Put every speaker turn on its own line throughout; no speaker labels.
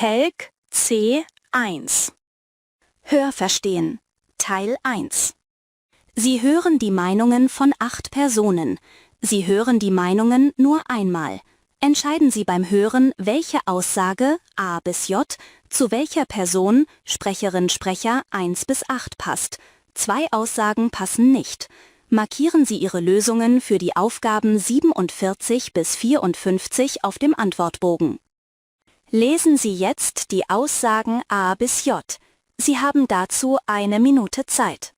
Telg C1. Hörverstehen. Teil 1. Sie hören die Meinungen von 8 Personen. Sie hören die Meinungen nur einmal. Entscheiden Sie beim Hören, welche Aussage A bis J zu welcher Person, Sprecherin, Sprecher 1 bis 8 passt. 2 Aussagen passen nicht. Markieren Sie Ihre Lösungen für die Aufgaben 47 bis 54 auf dem Antwortbogen. Lesen Sie jetzt die Aussagen A bis J. Sie haben dazu 1 Minute Zeit.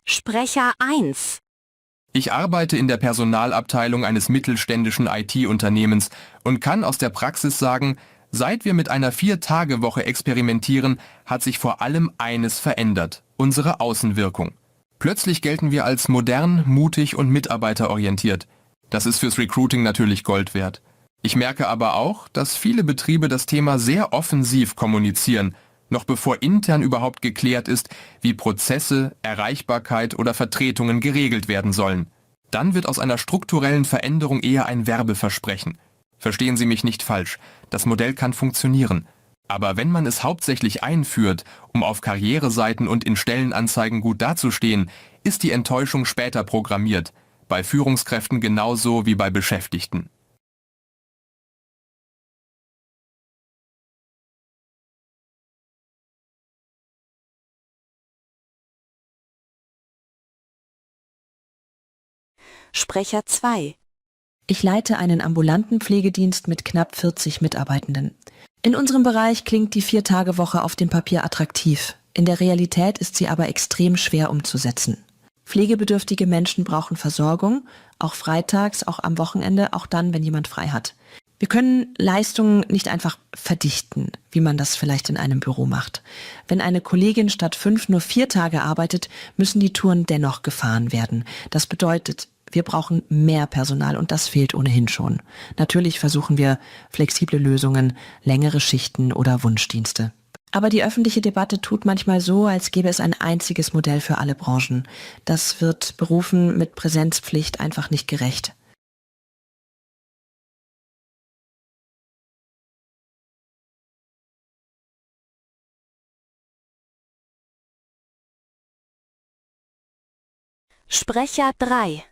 Sprecher 1.
Ich arbeite in der Personalabteilung eines mittelständischen IT-Unternehmens und kann aus der Praxis sagen, seit wir mit einer 4-Tage-Woche experimentieren, hat sich vor allem eines verändert: unsere Außenwirkung. Plötzlich gelten wir als modern, mutig und mitarbeiterorientiert. Das ist fürs Recruiting natürlich Gold wert. Ich merke aber auch, dass viele Betriebe das Thema sehr offensiv kommunizieren, noch bevor intern überhaupt geklärt ist, wie Prozesse, Erreichbarkeit oder Vertretungen geregelt werden sollen. Dann wird aus einer strukturellen Veränderung eher ein Werbeversprechen. Verstehen Sie mich nicht falsch, das Modell kann funktionieren. Aber wenn man es hauptsächlich einführt, um auf Karriereseiten und in Stellenanzeigen gut dazustehen, ist die Enttäuschung später programmiert, bei Führungskräften genauso wie bei Beschäftigten.
Sprecher 2.
Ich leite einen ambulanten Pflegedienst mit knapp 40 Mitarbeitenden. In unserem Bereich klingt die 4-Tage-Woche auf dem Papier attraktiv. In der Realität ist sie aber extrem schwer umzusetzen. Pflegebedürftige Menschen brauchen Versorgung, auch freitags, auch am Wochenende, auch dann, wenn jemand frei hat. Wir können Leistungen nicht einfach verdichten, wie man das vielleicht in einem Büro macht. Wenn eine Kollegin statt 5 nur 4 Tage arbeitet, müssen die Touren dennoch gefahren werden. Das bedeutet, wir brauchen mehr Personal und das fehlt ohnehin schon. Natürlich versuchen wir flexible Lösungen, längere Schichten oder Wunschdienste. Aber die öffentliche Debatte tut manchmal so, als gäbe es ein einziges Modell für alle Branchen. Das wird Berufen mit Präsenzpflicht einfach nicht gerecht.
Sprecher 3.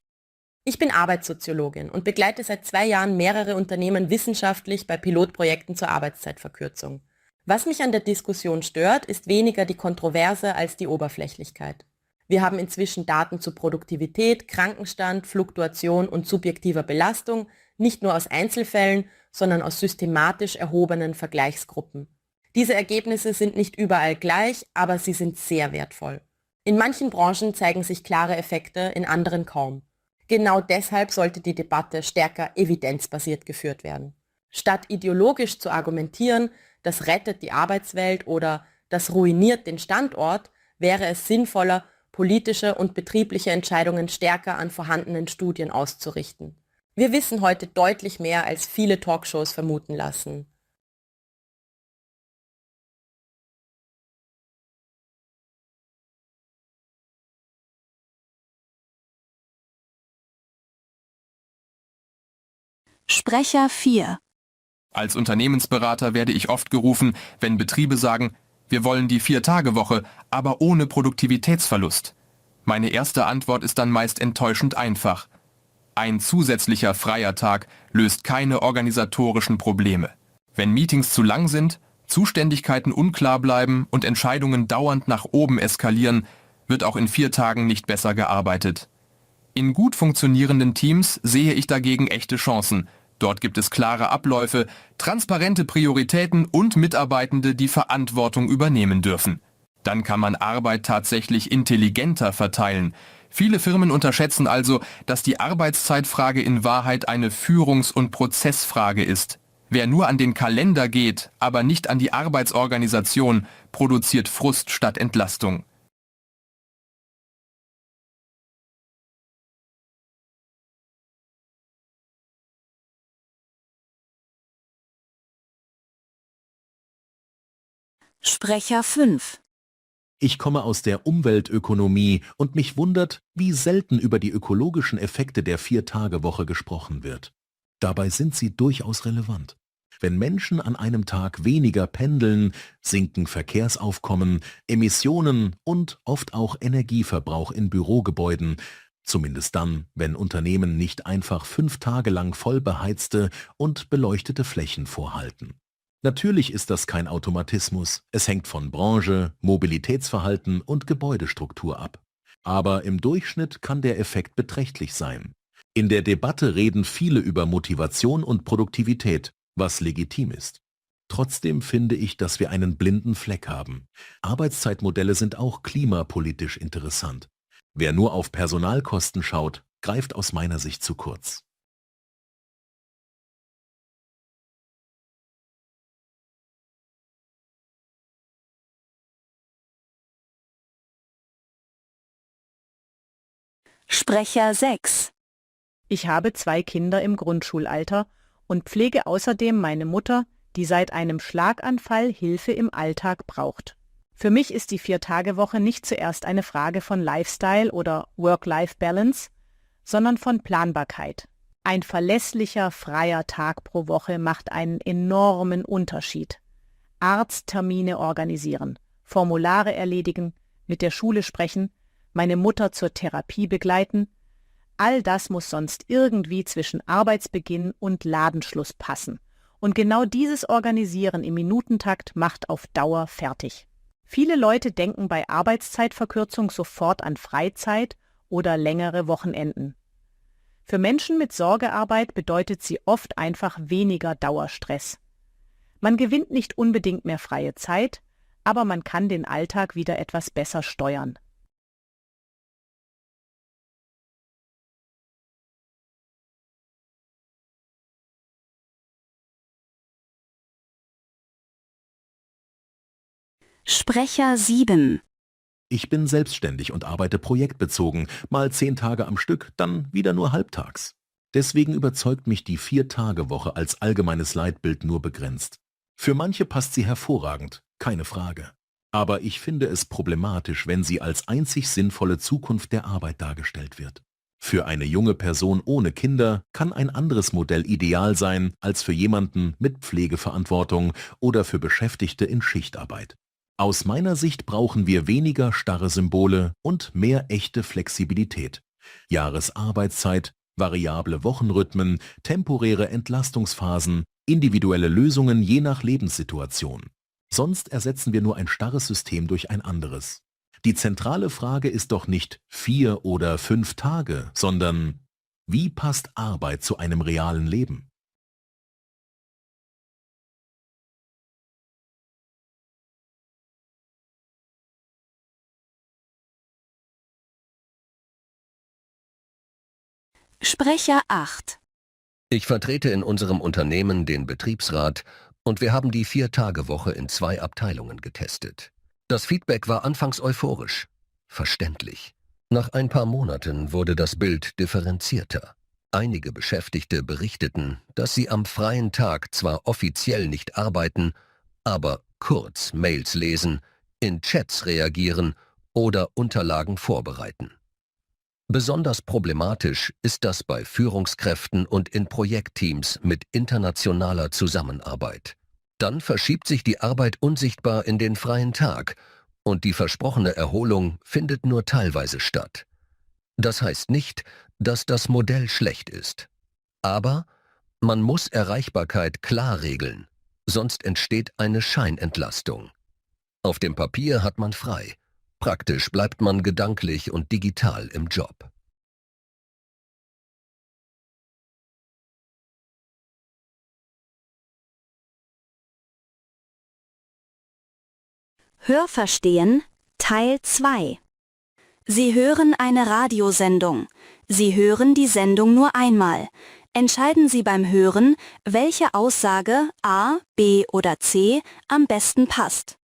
Ich bin Arbeitssoziologin und begleite seit 2 Jahren mehrere Unternehmen wissenschaftlich bei Pilotprojekten zur Arbeitszeitverkürzung. Was mich an der Diskussion stört, ist weniger die Kontroverse als die Oberflächlichkeit. Wir haben inzwischen Daten zu Produktivität, Krankenstand, Fluktuation und subjektiver Belastung, nicht nur aus Einzelfällen, sondern aus systematisch erhobenen Vergleichsgruppen. Diese Ergebnisse sind nicht überall gleich, aber sie sind sehr wertvoll. In manchen Branchen zeigen sich klare Effekte, in anderen kaum. Genau deshalb sollte die Debatte stärker evidenzbasiert geführt werden. Statt ideologisch zu argumentieren, das rettet die Arbeitswelt oder das ruiniert den Standort, wäre es sinnvoller, politische und betriebliche Entscheidungen stärker an vorhandenen Studien auszurichten. Wir wissen heute deutlich mehr, als viele Talkshows vermuten lassen.
Sprecher 4.
Als Unternehmensberater werde ich oft gerufen, wenn Betriebe sagen, wir wollen die 4-Tage-Woche, aber ohne Produktivitätsverlust. Meine erste Antwort ist dann meist enttäuschend einfach. Ein zusätzlicher freier Tag löst keine organisatorischen Probleme. Wenn Meetings zu lang sind, Zuständigkeiten unklar bleiben und Entscheidungen dauernd nach oben eskalieren, wird auch in 4 Tagen nicht besser gearbeitet. In gut funktionierenden Teams sehe ich dagegen echte Chancen. Dort gibt es klare Abläufe, transparente Prioritäten und Mitarbeitende, die Verantwortung übernehmen dürfen. Dann kann man Arbeit tatsächlich intelligenter verteilen. Viele Firmen unterschätzen also, dass die Arbeitszeitfrage in Wahrheit eine Führungs- und Prozessfrage ist. Wer nur an den Kalender geht, aber nicht an die Arbeitsorganisation, produziert Frust statt Entlastung.
Sprecher 5.
Ich komme aus der Umweltökonomie und mich wundert, wie selten über die ökologischen Effekte der 4-Tage-Woche gesprochen wird. Dabei sind sie durchaus relevant. Wenn Menschen an einem Tag weniger pendeln, sinken Verkehrsaufkommen, Emissionen und oft auch Energieverbrauch in Bürogebäuden. Zumindest dann, wenn Unternehmen nicht einfach 5 Tage lang voll beheizte und beleuchtete Flächen vorhalten. Natürlich ist das kein Automatismus, es hängt von Branche, Mobilitätsverhalten und Gebäudestruktur ab. Aber im Durchschnitt kann der Effekt beträchtlich sein. In der Debatte reden viele über Motivation und Produktivität, was legitim ist. Trotzdem finde ich, dass wir einen blinden Fleck haben. Arbeitszeitmodelle sind auch klimapolitisch interessant. Wer nur auf Personalkosten schaut, greift aus meiner Sicht zu kurz.
Sprecher 6.
Ich habe 2 Kinder im Grundschulalter und pflege außerdem meine Mutter, die seit einem Schlaganfall Hilfe im Alltag braucht. Für mich ist die 4-Tage-Woche nicht zuerst eine Frage von Lifestyle oder Work-Life-Balance, sondern von Planbarkeit. Ein verlässlicher, freier Tag pro Woche macht einen enormen Unterschied. Arzttermine organisieren, Formulare erledigen, mit der Schule sprechen, meine Mutter zur Therapie begleiten, all das muss sonst irgendwie zwischen Arbeitsbeginn und Ladenschluss passen. Und genau dieses Organisieren im Minutentakt macht auf Dauer fertig. Viele Leute denken bei Arbeitszeitverkürzung sofort an Freizeit oder längere Wochenenden. Für Menschen mit Sorgearbeit bedeutet sie oft einfach weniger Dauerstress. Man gewinnt nicht unbedingt mehr freie Zeit, aber man kann den Alltag wieder etwas besser steuern.
Sprecher 7.
Ich bin selbstständig und arbeite projektbezogen, mal 10 Tage am Stück, dann wieder nur halbtags. Deswegen überzeugt mich die 4-Tage-Woche als allgemeines Leitbild nur begrenzt. Für manche passt sie hervorragend, keine Frage. Aber ich finde es problematisch, wenn sie als einzig sinnvolle Zukunft der Arbeit dargestellt wird. Für eine junge Person ohne Kinder kann ein anderes Modell ideal sein als für jemanden mit Pflegeverantwortung oder für Beschäftigte in Schichtarbeit. Aus meiner Sicht brauchen wir weniger starre Symbole und mehr echte Flexibilität. Jahresarbeitszeit, variable Wochenrhythmen, temporäre Entlastungsphasen, individuelle Lösungen je nach Lebenssituation. Sonst ersetzen wir nur ein starres System durch ein anderes. Die zentrale Frage ist doch nicht 4 oder 5 Tage, sondern wie passt Arbeit zu einem realen Leben?
Sprecher 8.
Ich vertrete in unserem Unternehmen den Betriebsrat und wir haben die 4-Tage-Woche in 2 Abteilungen getestet. Das Feedback war anfangs euphorisch. Verständlich. Nach ein paar Monaten wurde das Bild differenzierter. Einige Beschäftigte berichteten, dass sie am freien Tag zwar offiziell nicht arbeiten, aber kurz Mails lesen, in Chats reagieren oder Unterlagen vorbereiten. Besonders problematisch ist das bei Führungskräften und in Projektteams mit internationaler Zusammenarbeit. Dann verschiebt sich die Arbeit unsichtbar in den freien Tag Und die versprochene Erholung findet nur teilweise statt. Das heißt nicht, dass das Modell schlecht ist. Aber man muss Erreichbarkeit klar regeln, sonst entsteht eine Scheinentlastung. Auf dem Papier hat man frei, praktisch bleibt man gedanklich und digital im Job.
Hörverstehen Teil 2. Sie hören eine Radiosendung. Sie hören die Sendung nur einmal. Entscheiden Sie beim Hören, welche Aussage A, B oder C am besten passt.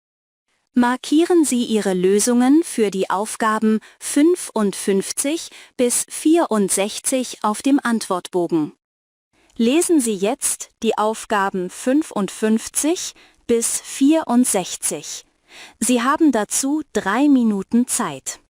Markieren Sie Ihre Lösungen für die Aufgaben 55 bis 64 auf dem Antwortbogen. Lesen Sie jetzt die Aufgaben 55 bis 64. Sie haben dazu 3 Minuten Zeit.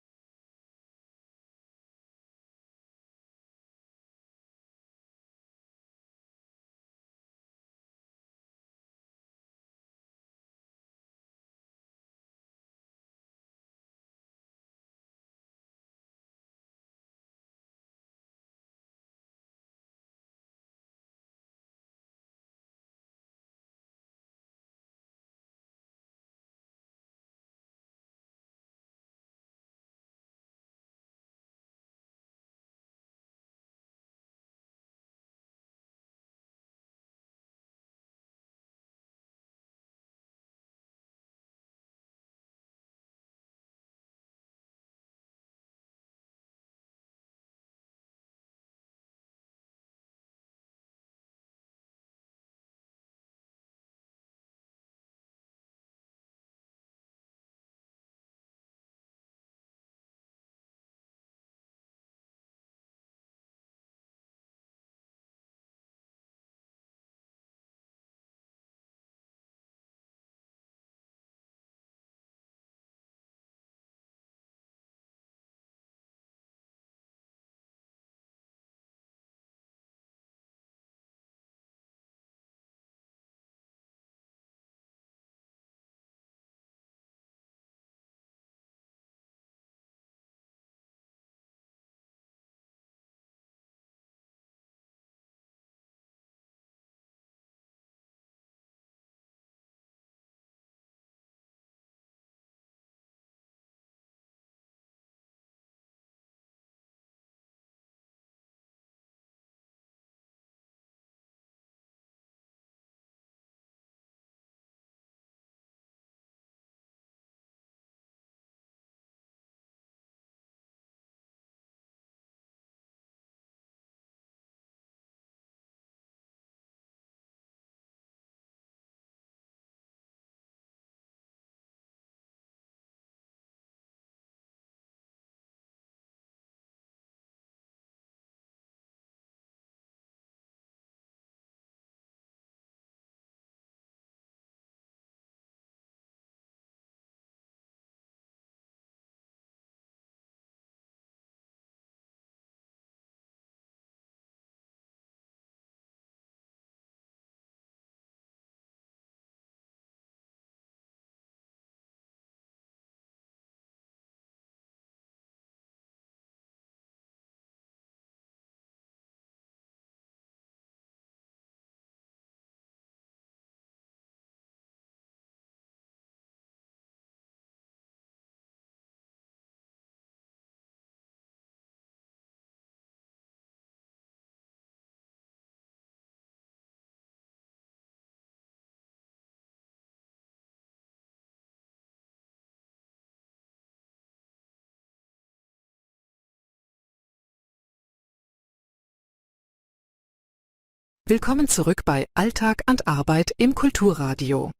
Willkommen zurück bei Alltag und Arbeit im Kulturradio.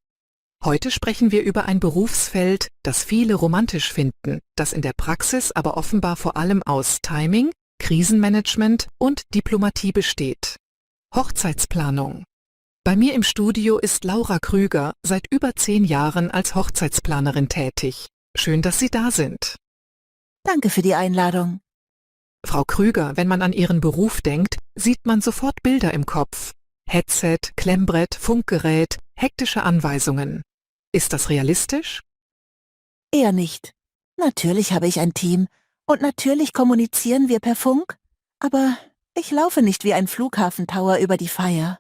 Heute sprechen wir über ein Berufsfeld, das viele romantisch finden, das in der Praxis aber offenbar vor allem aus Timing, Krisenmanagement und Diplomatie besteht. Hochzeitsplanung. Bei mir im Studio ist Laura Krüger seit über 10 Jahren als Hochzeitsplanerin tätig. Schön, dass Sie da sind.
Danke für die Einladung.
Frau Krüger, wenn man an Ihren Beruf denkt, sieht man sofort Bilder im Kopf. Headset, Klemmbrett, Funkgerät, hektische Anweisungen. Ist das realistisch?
Eher nicht. Natürlich habe ich ein Team und natürlich kommunizieren wir per Funk, aber ich laufe nicht wie ein Flughafentower über die Feier.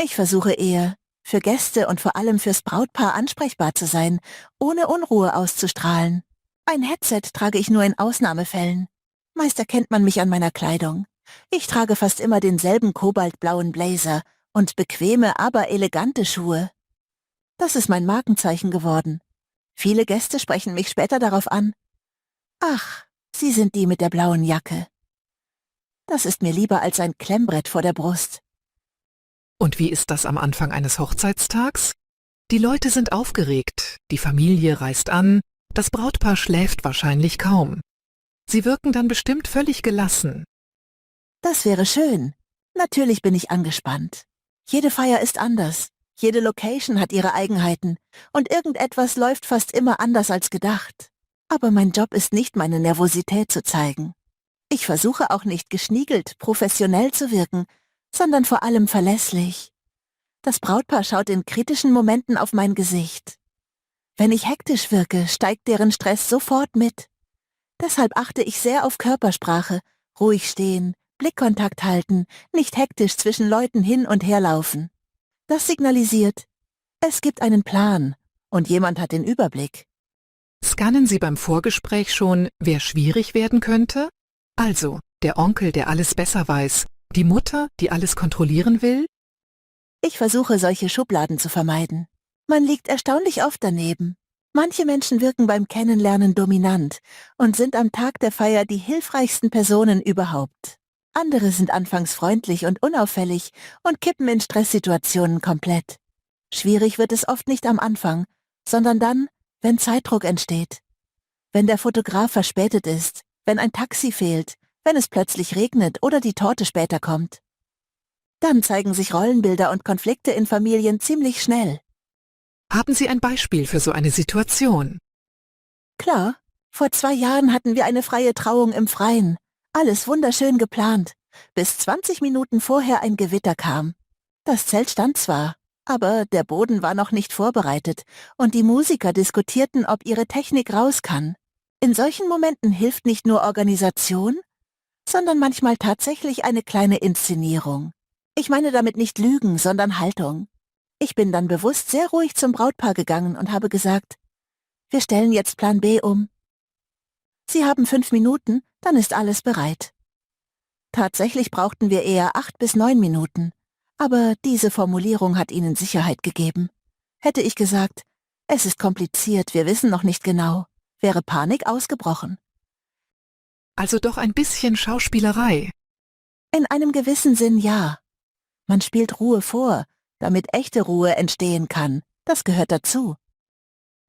Ich versuche eher, für Gäste und vor allem fürs Brautpaar ansprechbar zu sein, ohne Unruhe auszustrahlen. Ein Headset trage ich nur in Ausnahmefällen. Meist erkennt man mich an meiner Kleidung. Ich trage fast immer denselben kobaltblauen Blazer und bequeme, aber elegante Schuhe. Das ist mein Markenzeichen geworden. Viele Gäste sprechen mich später darauf an. Ach, Sie sind die mit der blauen Jacke. Das ist mir lieber als ein Klemmbrett vor der Brust.
Und wie ist das am Anfang eines Hochzeitstags? Die Leute sind aufgeregt, die Familie reist an, das Brautpaar schläft wahrscheinlich kaum. Sie wirken dann bestimmt völlig gelassen.
Das wäre schön. Natürlich bin ich angespannt. Jede Feier ist anders. Jede Location hat ihre Eigenheiten. Und irgendetwas läuft fast immer anders als gedacht. Aber mein Job ist nicht, meine Nervosität zu zeigen. Ich versuche auch nicht geschniegelt, professionell zu wirken, sondern vor allem verlässlich. Das Brautpaar schaut in kritischen Momenten auf mein Gesicht. Wenn ich hektisch wirke, steigt deren Stress sofort mit. Deshalb achte ich sehr auf Körpersprache, ruhig stehen, Blickkontakt halten, nicht hektisch zwischen Leuten hin und her laufen. Das signalisiert, es gibt einen Plan und jemand hat den Überblick.
Scannen Sie beim Vorgespräch schon, wer schwierig werden könnte? Also, der Onkel, der alles besser weiß, die Mutter, die alles kontrollieren will?
Ich versuche, solche Schubladen zu vermeiden. Man liegt erstaunlich oft daneben. Manche Menschen wirken beim Kennenlernen dominant und sind am Tag der Feier die hilfreichsten Personen überhaupt. Andere sind anfangs freundlich und unauffällig und kippen in Stresssituationen komplett. Schwierig wird es oft nicht am Anfang, sondern dann, wenn Zeitdruck entsteht. Wenn der Fotograf verspätet ist, wenn ein Taxi fehlt, wenn es plötzlich regnet oder die Torte später kommt. Dann zeigen sich Rollenbilder und Konflikte in Familien ziemlich schnell.
Haben Sie ein Beispiel für so eine Situation?
Klar, vor 2 Jahren hatten wir eine freie Trauung im Freien. Alles wunderschön geplant, bis 20 Minuten vorher ein Gewitter kam. Das Zelt stand zwar, aber der Boden war noch nicht vorbereitet und die Musiker diskutierten, ob ihre Technik raus kann. In solchen Momenten hilft nicht nur Organisation, sondern manchmal tatsächlich eine kleine Inszenierung. Ich meine damit nicht Lügen, sondern Haltung. Ich bin dann bewusst sehr ruhig zum Brautpaar gegangen und habe gesagt, wir stellen jetzt Plan B um. Sie haben 5 Minuten, dann ist alles bereit. Tatsächlich brauchten wir eher 8 bis 9 Minuten, aber diese Formulierung hat ihnen Sicherheit gegeben. Hätte ich gesagt, es ist kompliziert, wir wissen noch nicht genau, wäre Panik ausgebrochen.
Also doch ein bisschen Schauspielerei.
In einem gewissen Sinn ja. Man spielt Ruhe vor, damit echte Ruhe entstehen kann. Das gehört dazu.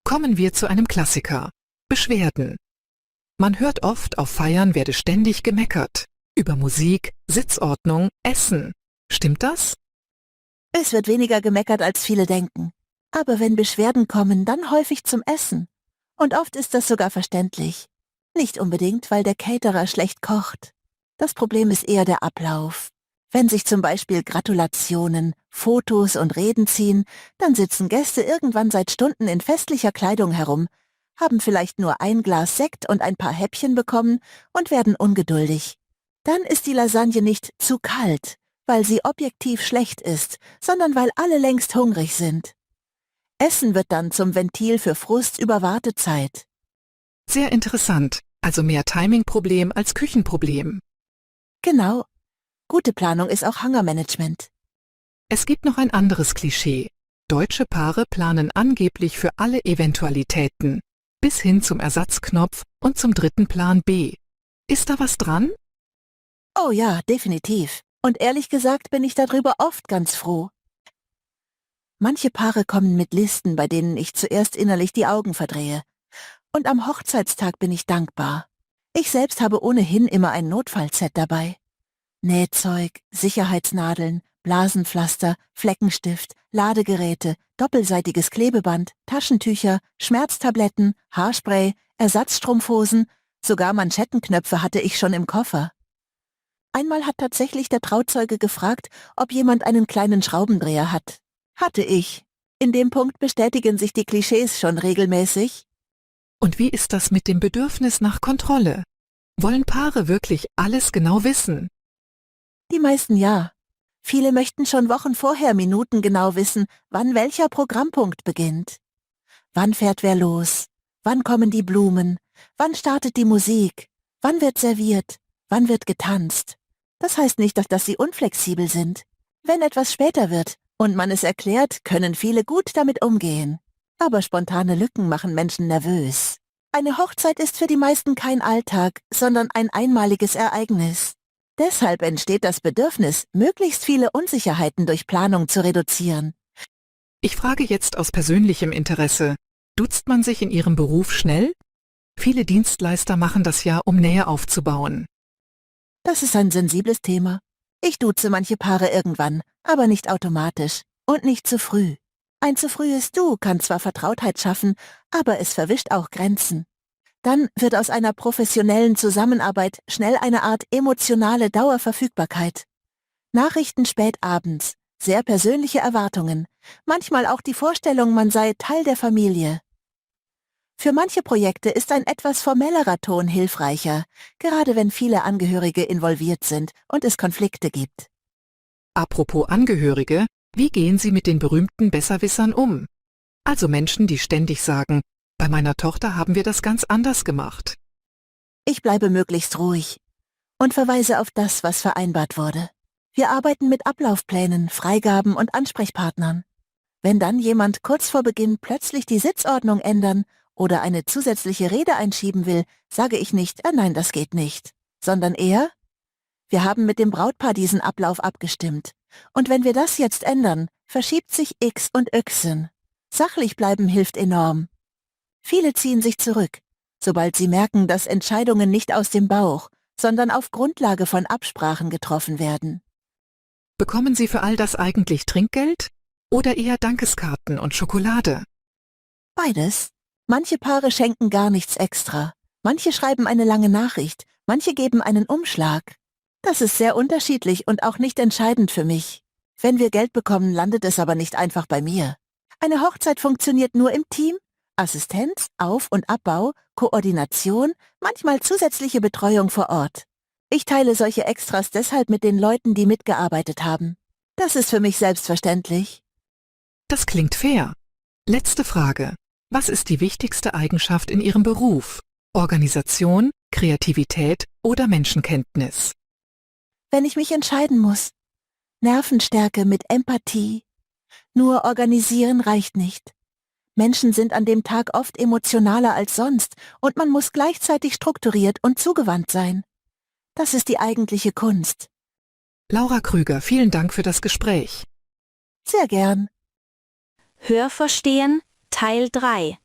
Kommen wir zu einem Klassiker. Beschwerden. Man hört oft, auf Feiern werde ständig gemeckert. Über Musik, Sitzordnung, Essen. Stimmt das?
Es wird weniger gemeckert, als viele denken. Aber wenn Beschwerden kommen, dann häufig zum Essen. Und oft ist das sogar verständlich. Nicht unbedingt, weil der Caterer schlecht kocht. Das Problem ist eher der Ablauf. Wenn sich zum Beispiel Gratulationen, Fotos und Reden ziehen, dann sitzen Gäste irgendwann seit Stunden in festlicher Kleidung herum, haben vielleicht nur ein Glas Sekt und ein paar Häppchen bekommen und werden ungeduldig. Dann ist die Lasagne nicht zu kalt, weil sie objektiv schlecht ist, sondern weil alle längst hungrig sind. Essen wird dann zum Ventil für Frust über Wartezeit.
Sehr interessant. Also mehr Timing-Problem als Küchenproblem.
Genau. Gute Planung ist auch Hungermanagement.
Es gibt noch ein anderes Klischee. Deutsche Paare planen angeblich für alle Eventualitäten, bis hin zum Ersatzknopf und zum dritten Plan B. Ist da was dran?
Oh ja, definitiv. Und ehrlich gesagt bin ich darüber oft ganz froh. Manche Paare kommen mit Listen, bei denen ich zuerst innerlich die Augen verdrehe. Und am Hochzeitstag bin ich dankbar. Ich selbst habe ohnehin immer ein Notfallset dabei. Nähzeug, Sicherheitsnadeln, Blasenpflaster, Fleckenstift, Ladegeräte, doppelseitiges Klebeband, Taschentücher, Schmerztabletten, Haarspray, Ersatzstrumpfhosen, sogar Manschettenknöpfe hatte ich schon im Koffer. Einmal hat tatsächlich der Trauzeuge gefragt, ob jemand einen kleinen Schraubendreher hat. Hatte ich. In dem Punkt bestätigen sich die Klischees schon regelmäßig.
Und wie ist das mit dem Bedürfnis nach Kontrolle? Wollen Paare wirklich alles genau wissen?
Die meisten ja. Viele möchten schon Wochen vorher minutengenau wissen, wann welcher Programmpunkt beginnt. Wann fährt wer los? Wann kommen die Blumen? Wann startet die Musik? Wann wird serviert? Wann wird getanzt? Das heißt nicht, dass sie unflexibel sind. Wenn etwas später wird und man es erklärt, können viele gut damit umgehen. Aber spontane Lücken machen Menschen nervös. Eine Hochzeit ist für die meisten kein Alltag, sondern ein einmaliges Ereignis. Deshalb entsteht das Bedürfnis, möglichst viele Unsicherheiten durch Planung zu reduzieren.
Ich frage jetzt aus persönlichem Interesse. Duzt man sich in Ihrem Beruf schnell? Viele Dienstleister machen das ja, um Nähe aufzubauen.
Das ist ein sensibles Thema. Ich duze manche Paare irgendwann, aber nicht automatisch und nicht zu früh. Ein zu frühes Du kann zwar Vertrautheit schaffen, aber es verwischt auch Grenzen. Dann wird aus einer professionellen Zusammenarbeit schnell eine Art emotionale Dauerverfügbarkeit. Nachrichten spät abends, sehr persönliche Erwartungen, manchmal auch die Vorstellung, man sei Teil der Familie. Für manche Projekte ist ein etwas formellerer Ton hilfreicher, gerade wenn viele Angehörige involviert sind und es Konflikte gibt.
Apropos Angehörige, wie gehen Sie mit den berühmten Besserwissern um? Also Menschen, die ständig sagen, bei meiner Tochter haben wir das ganz anders gemacht.
Ich bleibe möglichst ruhig und verweise auf das, was vereinbart wurde. Wir arbeiten mit Ablaufplänen, Freigaben und Ansprechpartnern. Wenn dann jemand kurz vor Beginn plötzlich die Sitzordnung ändern oder eine zusätzliche Rede einschieben will, sage ich nicht, nein, das geht nicht, sondern eher, wir haben mit dem Brautpaar diesen Ablauf abgestimmt. Und wenn wir das jetzt ändern, verschiebt sich X und Y. Sachlich bleiben hilft enorm. Viele ziehen sich zurück, sobald sie merken, dass Entscheidungen nicht aus dem Bauch, sondern auf Grundlage von Absprachen getroffen werden.
Bekommen Sie für all das eigentlich Trinkgeld oder eher Dankeskarten und Schokolade?
Beides. Manche Paare schenken gar nichts extra. Manche schreiben eine lange Nachricht, manche geben einen Umschlag. Das ist sehr unterschiedlich und auch nicht entscheidend für mich. Wenn wir Geld bekommen, landet es aber nicht einfach bei mir. Eine Hochzeit funktioniert nur im Team. Assistenz, Auf- und Abbau, Koordination, manchmal zusätzliche Betreuung vor Ort. Ich teile solche Extras deshalb mit den Leuten, die mitgearbeitet haben. Das ist für mich selbstverständlich.
Das klingt fair. Letzte Frage. Was ist die wichtigste Eigenschaft in Ihrem Beruf? Organisation, Kreativität oder Menschenkenntnis?
Wenn ich mich entscheiden muss. Nervenstärke mit Empathie. Nur organisieren reicht nicht. Menschen sind an dem Tag oft emotionaler als sonst und man muss gleichzeitig strukturiert und zugewandt sein. Das ist die eigentliche Kunst.
Laura Krüger, vielen Dank für das Gespräch.
Sehr gern.
Hörverstehen, Teil 3.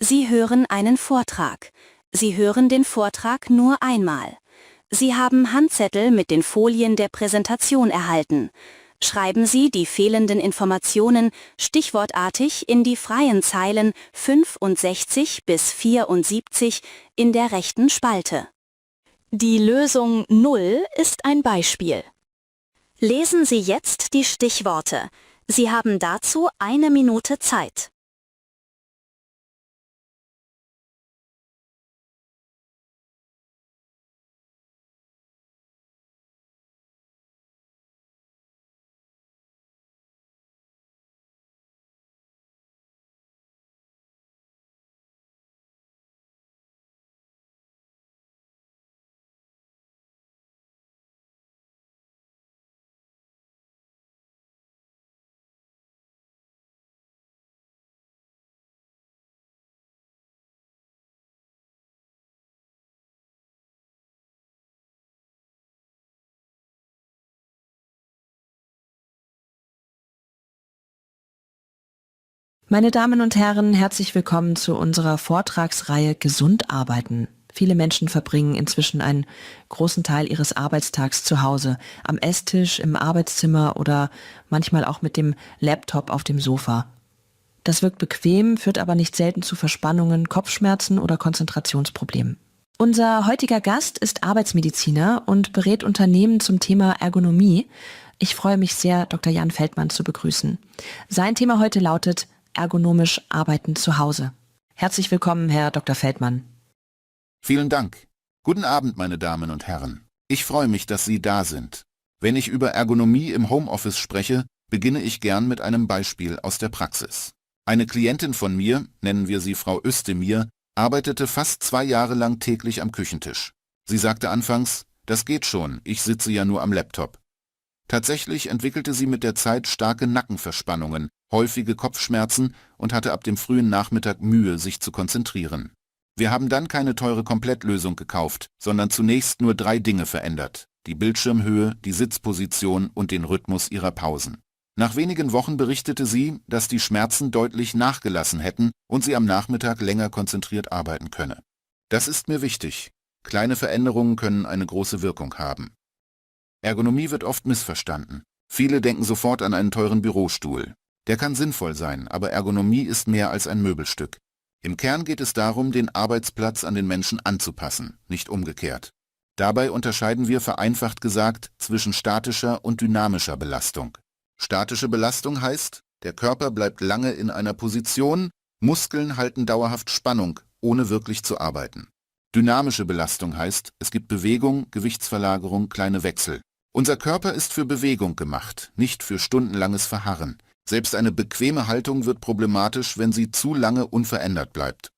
Sie hören einen Vortrag. Sie hören den Vortrag nur einmal. Sie haben Handzettel mit den Folien der Präsentation erhalten. Schreiben Sie die fehlenden Informationen stichwortartig in die freien Zeilen 65 bis 74 in der rechten Spalte. Die Lösung 0 ist ein Beispiel. Lesen Sie jetzt die Stichworte. Sie haben dazu 1 Minute Zeit.
Meine Damen und Herren, herzlich willkommen zu unserer Vortragsreihe Gesund arbeiten. Viele Menschen verbringen inzwischen einen großen Teil ihres Arbeitstags zu Hause, am Esstisch, im Arbeitszimmer oder manchmal auch mit dem Laptop auf dem Sofa. Das wirkt bequem, führt aber nicht selten zu Verspannungen, Kopfschmerzen oder Konzentrationsproblemen. Unser heutiger Gast ist Arbeitsmediziner und berät Unternehmen zum Thema Ergonomie. Ich freue mich sehr, Dr. Jan Feldmann zu begrüßen. Sein Thema heute lautet ergonomisch arbeiten zu Hause. Herzlich willkommen, Herr Dr. Feldmann.
Vielen Dank. Guten Abend, meine Damen und Herren. Ich freue mich, dass Sie da sind. Wenn ich über Ergonomie im Homeoffice spreche, beginne ich gern mit einem Beispiel aus der Praxis. Eine Klientin von mir, nennen wir sie Frau Özdemir, arbeitete fast 2 Jahre lang täglich am Küchentisch. Sie sagte anfangs, das geht schon, ich sitze ja nur am Laptop. Tatsächlich entwickelte sie mit der Zeit starke Nackenverspannungen, häufige Kopfschmerzen und hatte ab dem frühen Nachmittag Mühe, sich zu konzentrieren. Wir haben dann keine teure Komplettlösung gekauft, sondern zunächst nur 3 Dinge verändert: die Bildschirmhöhe, die Sitzposition und den Rhythmus ihrer Pausen. Nach wenigen Wochen berichtete sie, dass die Schmerzen deutlich nachgelassen hätten und sie am Nachmittag länger konzentriert arbeiten könne. Das ist mir wichtig. Kleine Veränderungen können eine große Wirkung haben. Ergonomie wird oft missverstanden. Viele denken sofort an einen teuren Bürostuhl. Der kann sinnvoll sein, aber Ergonomie ist mehr als ein Möbelstück. Im Kern geht es darum, den Arbeitsplatz an den Menschen anzupassen, nicht umgekehrt. Dabei unterscheiden wir vereinfacht gesagt zwischen statischer und dynamischer Belastung. Statische Belastung heißt, der Körper bleibt lange in einer Position, Muskeln halten dauerhaft Spannung, ohne wirklich zu arbeiten. Dynamische Belastung heißt, es gibt Bewegung, Gewichtsverlagerung, kleine Wechsel. Unser Körper ist für Bewegung gemacht, nicht für stundenlanges Verharren. Selbst eine bequeme Haltung wird problematisch, wenn sie zu lange unverändert bleibt.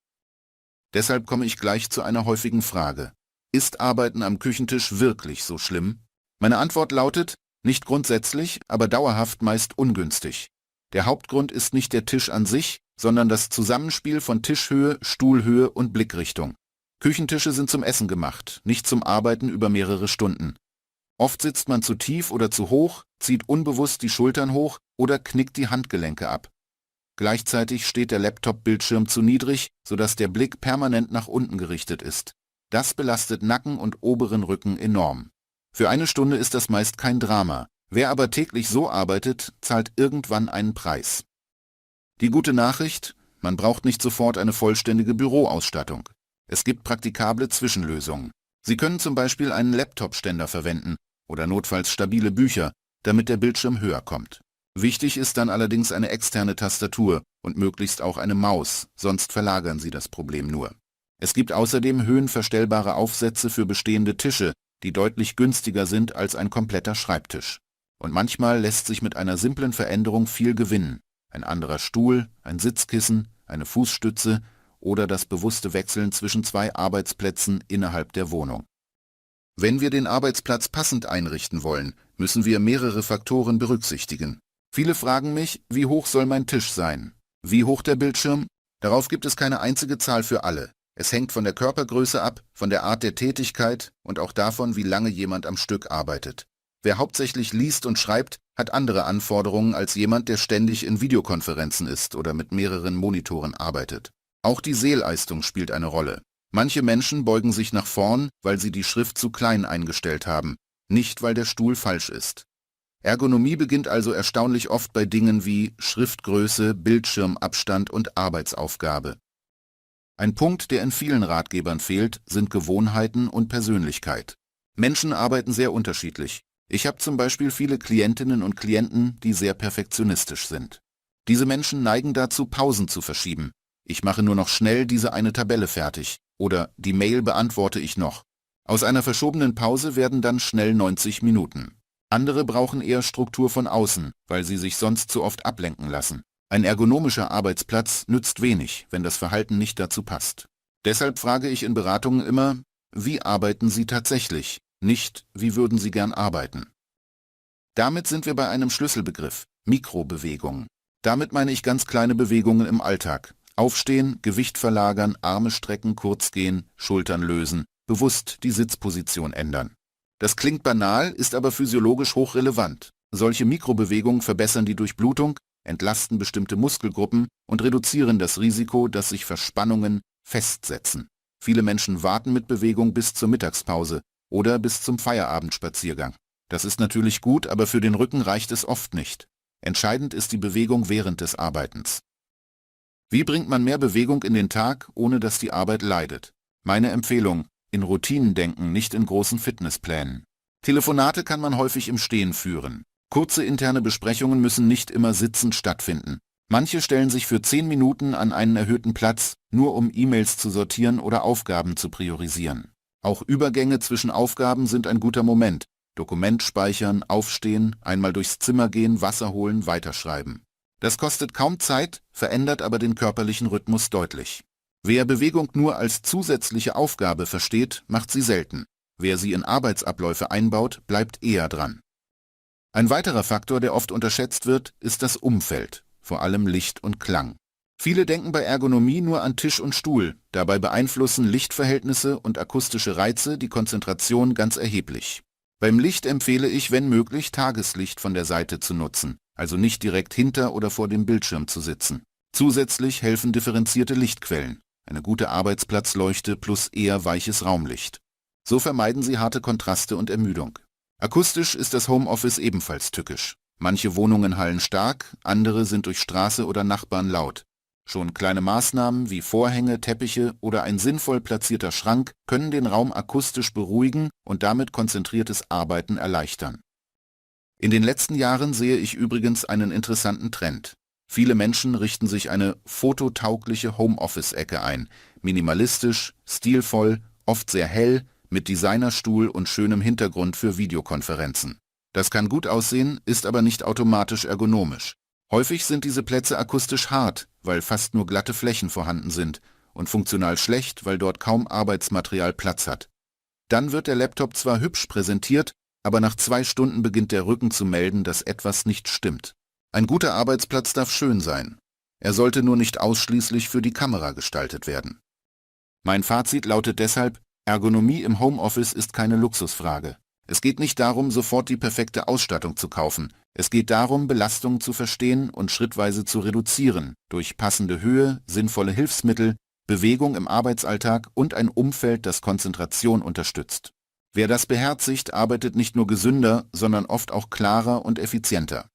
Deshalb komme ich gleich zu einer häufigen Frage. Ist Arbeiten am Küchentisch wirklich so schlimm? Meine Antwort lautet, nicht grundsätzlich, aber dauerhaft meist ungünstig. Der Hauptgrund ist nicht der Tisch an sich, sondern das Zusammenspiel von Tischhöhe, Stuhlhöhe und Blickrichtung. Küchentische sind zum Essen gemacht, nicht zum Arbeiten über mehrere Stunden. Oft sitzt man zu tief oder zu hoch, zieht unbewusst die Schultern hoch oder knickt die Handgelenke ab. Gleichzeitig steht der Laptop-Bildschirm zu niedrig, sodass der Blick permanent nach unten gerichtet ist. Das belastet Nacken und oberen Rücken enorm. Für eine Stunde ist das meist kein Drama. Wer aber täglich so arbeitet, zahlt irgendwann einen Preis. Die gute Nachricht: Man braucht nicht sofort eine vollständige Büroausstattung. Es gibt praktikable Zwischenlösungen. Sie können zum Beispiel einen Laptop-Ständer verwenden oder notfalls stabile Bücher, damit der Bildschirm höher kommt. Wichtig ist dann allerdings eine externe Tastatur und möglichst auch eine Maus, sonst verlagern Sie das Problem nur. Es gibt außerdem höhenverstellbare Aufsätze für bestehende Tische, die deutlich günstiger sind als ein kompletter Schreibtisch. Und manchmal lässt sich mit einer simplen Veränderung viel gewinnen. Ein anderer Stuhl, ein Sitzkissen, eine Fußstütze oder das bewusste Wechseln zwischen 2 Arbeitsplätzen innerhalb der Wohnung. Wenn wir den Arbeitsplatz passend einrichten wollen, müssen wir mehrere Faktoren berücksichtigen. Viele fragen mich, wie hoch soll mein Tisch sein? Wie hoch der Bildschirm? Darauf gibt es keine einzige Zahl für alle. Es hängt von der Körpergröße ab, von der Art der Tätigkeit und auch davon, wie lange jemand am Stück arbeitet. Wer hauptsächlich liest und schreibt, hat andere Anforderungen als jemand, der ständig in Videokonferenzen ist oder mit mehreren Monitoren arbeitet. Auch die Sehleistung spielt eine Rolle. Manche Menschen beugen sich nach vorn, weil sie die Schrift zu klein eingestellt haben, nicht weil der Stuhl falsch ist. Ergonomie beginnt also erstaunlich oft bei Dingen wie Schriftgröße, Bildschirmabstand und Arbeitsaufgabe. Ein Punkt, der in vielen Ratgebern fehlt, sind Gewohnheiten und Persönlichkeit. Menschen arbeiten sehr unterschiedlich. Ich habe zum Beispiel viele Klientinnen und Klienten, die sehr perfektionistisch sind. Diese Menschen neigen dazu, Pausen zu verschieben. Ich mache nur noch schnell diese eine Tabelle fertig oder die Mail beantworte ich noch. Aus einer verschobenen Pause werden dann schnell 90 Minuten. Andere brauchen eher Struktur von außen, weil sie sich sonst zu oft ablenken lassen. Ein ergonomischer Arbeitsplatz nützt wenig, wenn das Verhalten nicht dazu passt. Deshalb frage ich in Beratungen immer, wie arbeiten Sie tatsächlich, nicht wie würden Sie gern arbeiten. Damit sind wir bei einem Schlüsselbegriff, Mikrobewegungen. Damit meine ich ganz kleine Bewegungen im Alltag. Aufstehen, Gewicht verlagern, Arme strecken, kurz gehen, Schultern lösen, bewusst die Sitzposition ändern. Das klingt banal, ist aber physiologisch hochrelevant. Solche Mikrobewegungen verbessern die Durchblutung, entlasten bestimmte Muskelgruppen und reduzieren das Risiko, dass sich Verspannungen festsetzen. Viele Menschen warten mit Bewegung bis zur Mittagspause oder bis zum Feierabendspaziergang. Das ist natürlich gut, aber für den Rücken reicht es oft nicht. Entscheidend ist die Bewegung während des Arbeitens. Wie bringt man mehr Bewegung in den Tag, ohne dass die Arbeit leidet? Meine Empfehlung: in Routinen denken, nicht in großen Fitnessplänen. Telefonate kann man häufig im Stehen führen. Kurze interne Besprechungen müssen nicht immer sitzend stattfinden. Manche stellen sich für 10 Minuten an einen erhöhten Platz, nur um E-Mails zu sortieren oder Aufgaben zu priorisieren. Auch Übergänge zwischen Aufgaben sind ein guter Moment. Dokument speichern, aufstehen, einmal durchs Zimmer gehen, Wasser holen, weiterschreiben. Das kostet kaum Zeit, verändert aber den körperlichen Rhythmus deutlich. Wer Bewegung nur als zusätzliche Aufgabe versteht, macht sie selten. Wer sie in Arbeitsabläufe einbaut, bleibt eher dran. Ein weiterer Faktor, der oft unterschätzt wird, ist das Umfeld, vor allem Licht und Klang. Viele denken bei Ergonomie nur an Tisch und Stuhl, dabei beeinflussen Lichtverhältnisse und akustische Reize die Konzentration ganz erheblich. Beim Licht empfehle ich, wenn möglich, Tageslicht von der Seite zu nutzen, also nicht direkt hinter oder vor dem Bildschirm zu sitzen. Zusätzlich helfen differenzierte Lichtquellen, eine gute Arbeitsplatzleuchte plus eher weiches Raumlicht. So vermeiden Sie harte Kontraste und Ermüdung. Akustisch ist das Homeoffice ebenfalls tückisch. Manche Wohnungen hallen stark, andere sind durch Straße oder Nachbarn laut. Schon kleine Maßnahmen wie Vorhänge, Teppiche oder ein sinnvoll platzierter Schrank können den Raum akustisch beruhigen und damit konzentriertes Arbeiten erleichtern. In den letzten Jahren sehe ich übrigens einen interessanten Trend. Viele Menschen richten sich eine fototaugliche Homeoffice-Ecke ein, minimalistisch, stilvoll, oft sehr hell, mit Designerstuhl und schönem Hintergrund für Videokonferenzen. Das kann gut aussehen, ist aber nicht automatisch ergonomisch. Häufig sind diese Plätze akustisch hart, weil fast nur glatte Flächen vorhanden sind, und funktional schlecht, weil dort kaum Arbeitsmaterial Platz hat. Dann wird der Laptop zwar hübsch präsentiert, aber nach 2 Stunden beginnt der Rücken zu melden, dass etwas nicht stimmt. Ein guter Arbeitsplatz darf schön sein. Er sollte nur nicht ausschließlich für die Kamera gestaltet werden. Mein Fazit lautet deshalb: Ergonomie im Homeoffice ist keine Luxusfrage. Es geht nicht darum, sofort die perfekte Ausstattung zu kaufen. Es geht darum, Belastungen zu verstehen und schrittweise zu reduzieren, durch passende Höhe, sinnvolle Hilfsmittel, Bewegung im Arbeitsalltag und ein Umfeld, das Konzentration unterstützt. Wer das beherzigt, arbeitet nicht nur gesünder, sondern oft auch klarer und effizienter.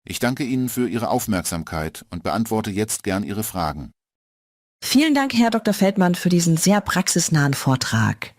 Ich danke Ihnen für Ihre Aufmerksamkeit und beantworte jetzt gern Ihre Fragen.
Vielen Dank, Herr Dr. Feldmann, für diesen sehr praxisnahen Vortrag.